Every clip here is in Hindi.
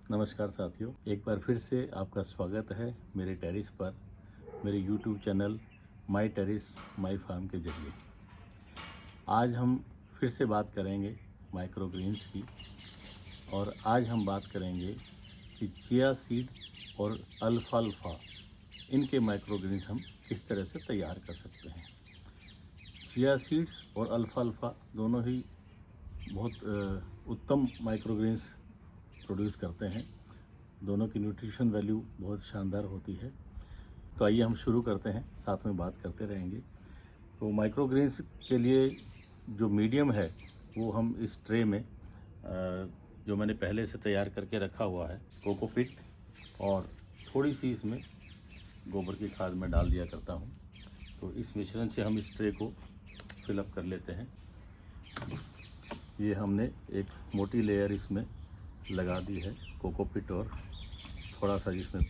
नमस्कार साथियों, एक बार फिर से आपका स्वागत है मेरे टेरिस पर, मेरे YouTube channel my terrace my farm के जरिए। आज हम फिर से बात करेंगे माइक्रोग्रीन्स की, और आज हम बात करेंगे कि चिया सीड और अल्फाल्फा इनके माइक्रोग्रीन्स हम किस तरह से तैयार कर सकते हैं। चिया सीड्स और अल्फाल्फा दोनों ही बहुत उत्तम माइक्रोग्रीन्स प्रोड्यूस करते हैं। दोनों की न्यूट्रिशन वैल्यू बहुत शानदार होती है। तो आइए हम शुरू करते हैं, साथ में बात करते रहेंगे। तो माइक्रोग्रीन्स के लिए जो मीडियम है वो हम इस ट्रे में जो मैंने पहले से तैयार करके रखा हुआ है कोकोपीट, और थोड़ी सी इसमें गोबर की खाद में डाल दिया करता हूँ। तो इस मिश्रण से हम इस ट्रे को फिलअप कर लेते हैं। ये हमने एक मोटी लेयर इसमें लगा दी है कोकोपीट, और थोड़ा सा जिसमें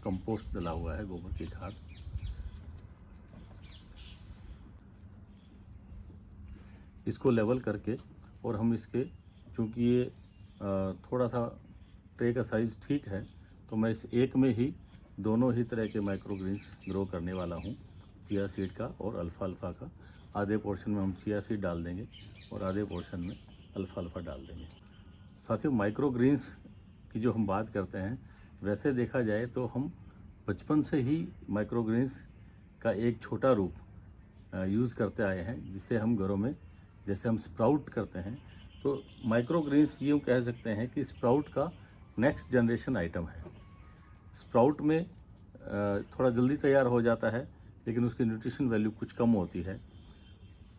कंपोस्ट डला हुआ है, गोबर की खाद। इसको लेवल करके, और हम इसके, चूँकि ये थोड़ा सा ट्रे का साइज़ ठीक है, तो मैं इस एक में ही दोनों ही तरह के माइक्रोग्रीन्स ग्रो करने वाला हूँ, चिया सीड का और अल्फाल्फा का। आधे पोर्शन में हम चिया सीड डाल देंगे और आधे पोर्शन में अल्फाल्फा डाल देंगे। साथियों, माइक्रोग्रीन्स की जो हम बात करते हैं, वैसे देखा जाए तो हम बचपन से ही माइक्रोग्रीन्स का एक छोटा रूप यूज़ करते आए हैं, जिसे हम घरों में जैसे हम स्प्राउट करते हैं। तो माइक्रोग्रीन्स यूँ कह सकते हैं कि स्प्राउट का नेक्स्ट जनरेशन आइटम है। स्प्राउट में थोड़ा जल्दी तैयार हो जाता है, लेकिन उसकी न्यूट्रिशन वैल्यू कुछ कम होती है।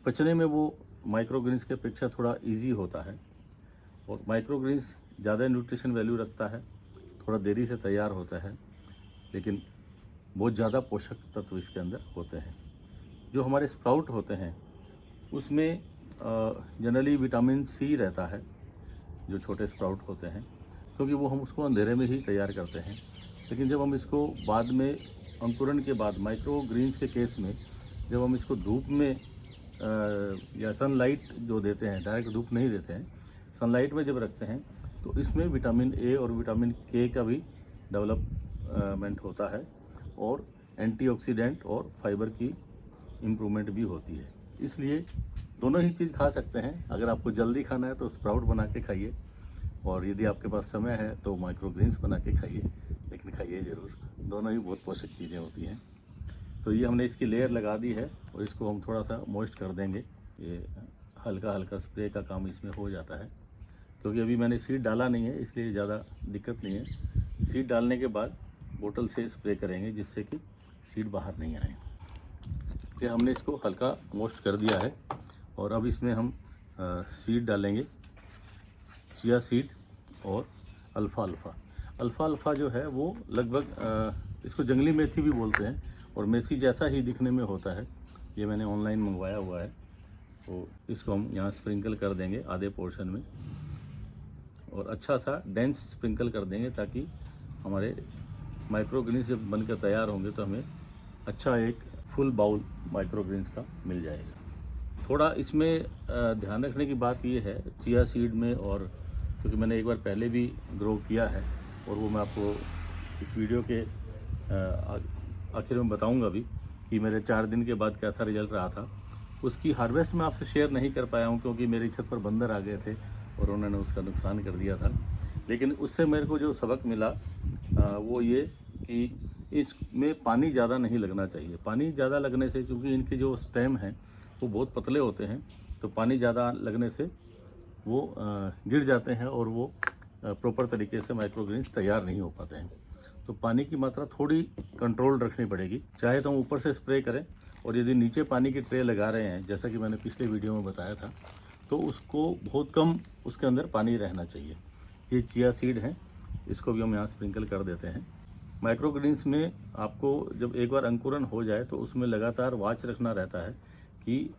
पचने में वो माइक्रोग्रीन्स के अपेक्षा थोड़ा ईजी होता है, और माइक्रोग्रीन्स ज़्यादा न्यूट्रिशन वैल्यू रखता है, थोड़ा देरी से तैयार होता है, लेकिन बहुत ज़्यादा पोषक तत्व इसके अंदर होते हैं। जो हमारे स्प्राउट होते हैं उसमें जनरली विटामिन सी रहता है, जो छोटे स्प्राउट होते हैं, क्योंकि वो हम उसको अंधेरे में ही तैयार करते हैं। लेकिन जब हम इसको बाद में अंकुरण के बाद, माइक्रोग्रीन्स के केस में, जब हम इसको धूप में या सनलाइट जो देते हैं, डायरेक्ट धूप नहीं देते हैं, सनलाइट में जब रखते हैं, तो इसमें विटामिन ए और विटामिन के का भी डेवलपमेंट होता है, और एंटीऑक्सीडेंट और फाइबर की इम्प्रूवमेंट भी होती है। इसलिए दोनों ही चीज़ खा सकते हैं। अगर आपको जल्दी खाना है तो स्प्राउट बना के खाइए, और यदि आपके पास समय है तो माइक्रोग्रीन्स बना के खाइए, लेकिन खाइए ज़रूर। दोनों ही बहुत पोषक चीज़ें होती हैं। तो ये हमने इसकी लेयर लगा दी है, और इसको हम थोड़ा सा मॉइस्ट कर देंगे। ये हल्का हल्का स्प्रे का काम इसमें हो जाता है, क्योंकि अभी मैंने सीड डाला नहीं है, इसलिए ज़्यादा दिक्कत नहीं है। सीड डालने के बाद बोतल से स्प्रे करेंगे, जिससे कि सीड बाहर नहीं आए। तो हमने इसको हल्का मॉइस्ट कर दिया है, और अब इसमें हम सीड डालेंगे, चिया सीड और अल्फाल्फा। अल्फाल्फा जो है वो लगभग इसको जंगली मेथी भी बोलते हैं, और मेथी जैसा ही दिखने में होता है। ये मैंने ऑनलाइन मंगवाया हुआ है। तो इसको हम यहाँ स्प्रिंकल कर देंगे आधे पोर्शन में, और अच्छा सा डेंस स्प्रिंकल कर देंगे, ताकि हमारे माइक्रोग्रीन्स जब बनकर तैयार होंगे तो हमें अच्छा एक फुल बाउल माइक्रोग्रीन्स का मिल जाएगा। थोड़ा इसमें ध्यान रखने की बात ये है चिया सीड में, और क्योंकि मैंने एक बार पहले भी ग्रो किया है, और वो मैं आपको इस वीडियो के आखिर में बताऊंगा भी कि मेरे 4 दिन के बाद कैसा रिजल्ट रहा था। उसकी हार्वेस्ट मैं आपसे शेयर नहीं कर पाया हूँ, क्योंकि मेरी छत पर बंदर आ गए थे और उन्होंने उसका नुकसान कर दिया था। लेकिन उससे मेरे को जो सबक मिला वो ये कि इसमें पानी ज़्यादा नहीं लगना चाहिए। पानी ज़्यादा लगने से, क्योंकि इनके जो स्टेम हैं वो बहुत पतले होते हैं, तो पानी ज़्यादा लगने से वो गिर जाते हैं, और वो प्रॉपर तरीके से माइक्रोग्रीन्स तैयार नहीं हो पाते हैं। तो पानी की मात्रा थोड़ी कंट्रोल रखनी पड़ेगी। चाहे तो हम ऊपर से स्प्रे करें, और यदि नीचे पानी की ट्रे लगा रहे हैं, जैसा कि मैंने पिछले वीडियो में बताया था, तो उसको बहुत कम उसके अंदर पानी रहना चाहिए। ये चिया सीड है, इसको भी हम यहाँ स्प्रिंकल कर देते हैं। माइक्रोग्रीन्स में आपको जब एक बार अंकुरण हो जाए, तो उसमें लगातार वॉच रखना रहता है कि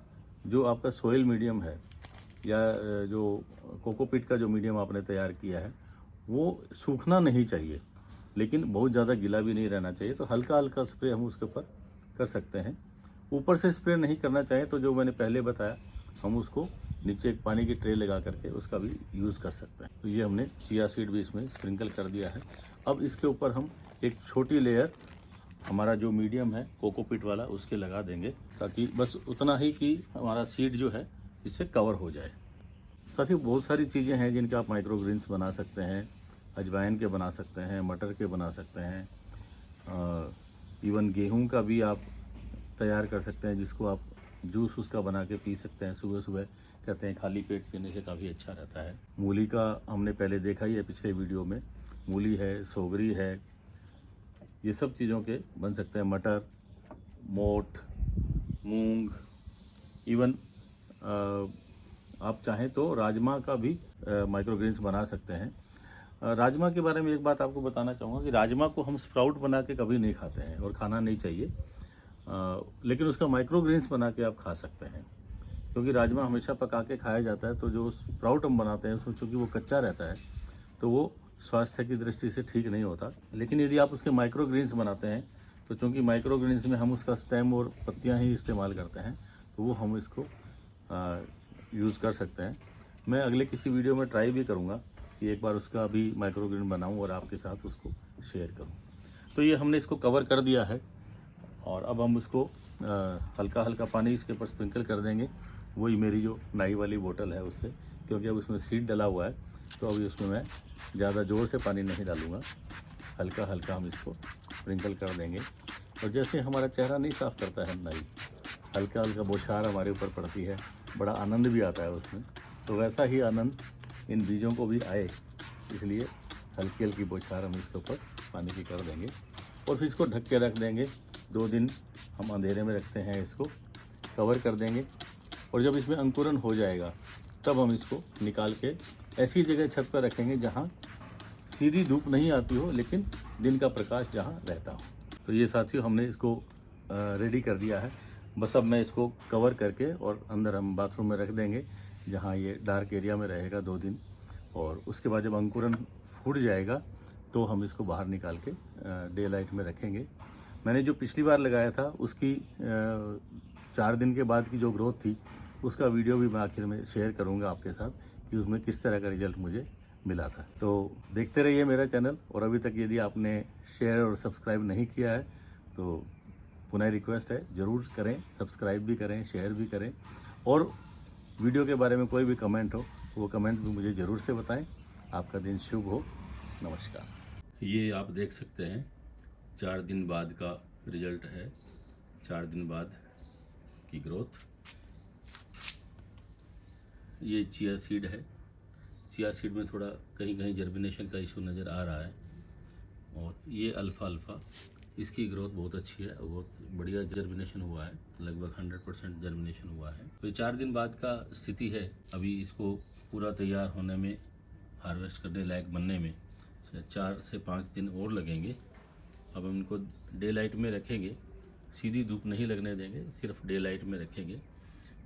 जो आपका सोइल मीडियम है, या जो कोकोपीट का जो मीडियम आपने तैयार किया है, वो सूखना नहीं चाहिए, लेकिन बहुत ज़्यादा गीला भी नहीं रहना चाहिए। तो हल्का हल्का स्प्रे हम उसके ऊपर कर सकते हैं। ऊपर से स्प्रे नहीं करना चाहिए, तो जो मैंने पहले बताया, हम उसको नीचे एक पानी की ट्रे लगा करके उसका भी यूज़ कर सकते हैं। तो ये हमने चिया सीड भी इसमें स्प्रिंकल कर दिया है। अब इसके ऊपर हम एक छोटी लेयर हमारा जो मीडियम है कोकोपीट वाला उसके लगा देंगे, ताकि बस उतना ही कि हमारा सीड जो है इससे कवर हो जाए। साथ ही बहुत सारी चीज़ें हैं जिनके आप माइक्रोग्रीन्स बना सकते हैं। अजवाइन के बना सकते हैं, मटर के बना सकते हैं, इवन गेहूं का भी आप तैयार कर सकते हैं, जिसको आप जूस उसका बना के पी सकते हैं सुबह सुबह। कहते हैं खाली पेट पीने से काफ़ी अच्छा रहता है। मूली का हमने पहले देखा ही है पिछले वीडियो में। मूली है, सोगरी है, ये सब चीज़ों के बन सकते हैं। मटर, मोठ, मूंग, इवन आप चाहें तो राजमा का भी माइक्रोग्रीन्स बना सकते हैं। राजमा के बारे में एक बात आपको बताना चाहूँगा कि राजमा को हम स्प्राउट बना के कभी नहीं खाते हैं और खाना नहीं चाहिए, लेकिन उसका माइक्रोग्रीन्स बना के आप खा सकते हैं, क्योंकि राजमा हमेशा पका के खाया जाता है। तो जो स्प्राउट हम बनाते हैं उसमें चूँकि वो कच्चा रहता है तो वो स्वास्थ्य की दृष्टि से ठीक नहीं होता। लेकिन यदि आप उसके माइक्रोग्रीन्स बनाते हैं तो चूँकि माइक्रोग्रीन्स में हम उसका स्टेम और पत्तियाँ ही इस्तेमाल करते हैं, तो वो हम इसको यूज़ कर सकते हैं। मैं अगले किसी वीडियो में ट्राई भी करूँगा कि एक बार उसका भी माइक्रोग्रीन बनाऊँ और आपके साथ उसको शेयर करूँ। तो ये हमने इसको कवर कर दिया है और अब हम उसको हल्का हल्का पानी इसके ऊपर स्प्रिंकल कर देंगे। वही मेरी जो नाई वाली बोतल है उससे, क्योंकि अब उसमें सीड डला हुआ है तो अभी उसमें मैं ज़्यादा ज़ोर से पानी नहीं डालूँगा। हल्का हल्का हम इसको स्प्रिंकल कर देंगे। और जैसे हमारा चेहरा नहीं साफ़ करता है नाई, हल्का हल्का बौछार हमारे ऊपर पड़ती है, बड़ा आनंद भी आता है उसमें, तो वैसा ही आनंद इन बीजों को भी आए, इसलिए हल्की हल्की बौछार हम इसके ऊपर पानी की कर देंगे और फिर इसको ढक के रख देंगे। 2 दिन हम अंधेरे में रखते हैं, इसको कवर कर देंगे और जब इसमें अंकुरन हो जाएगा तब हम इसको निकाल के ऐसी जगह छत पर रखेंगे जहाँ सीधी धूप नहीं आती हो लेकिन दिन का प्रकाश जहाँ रहता हो। तो ये साथियों हमने इसको रेडी कर दिया है। बस अब मैं इसको कवर करके और अंदर हम बाथरूम में रख देंगे जहाँ ये डार्क एरिया में रहेगा 2 दिन, और उसके बाद जब अंकुरन फूट जाएगा तो हम इसको बाहर निकाल के डे लाइट में रखेंगे। मैंने जो पिछली बार लगाया था उसकी 4 दिन के बाद की जो ग्रोथ थी उसका वीडियो भी मैं आखिर में शेयर करूंगा आपके साथ कि उसमें किस तरह का रिजल्ट मुझे मिला था। तो देखते रहिए मेरा चैनल, और अभी तक यदि आपने शेयर और सब्सक्राइब नहीं किया है तो पुनः रिक्वेस्ट है, ज़रूर करें, सब्सक्राइब भी करें, शेयर भी करें, और वीडियो के बारे में कोई भी कमेंट हो वो कमेंट भी मुझे ज़रूर से बताएं। आपका दिन शुभ हो। नमस्कार। ये आप देख सकते हैं 4 दिन बाद का रिजल्ट है, 4 दिन बाद की ग्रोथ। ये चिया सीड है। चिया सीड में थोड़ा कहीं कहीं जर्मिनेशन का इशू नज़र आ रहा है, और ये अल्फ़ा इसकी ग्रोथ बहुत अच्छी है, बहुत बढ़िया जर्मिनेशन हुआ है, लगभग 100% जर्मिनेशन हुआ है। तो 4 दिन बाद का स्थिति है। अभी इसको पूरा तैयार होने में, हार्वेस्ट करने लायक बनने में 4 से 5 दिन और लगेंगे। अब हम इनको डे लाइट में रखेंगे, सीधी धूप नहीं लगने देंगे, सिर्फ डे लाइट में रखेंगे,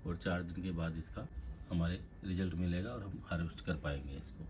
और 4 दिन के बाद इसका हमारे रिजल्ट मिलेगा और हम हार्वेस्ट कर पाएंगे इसको।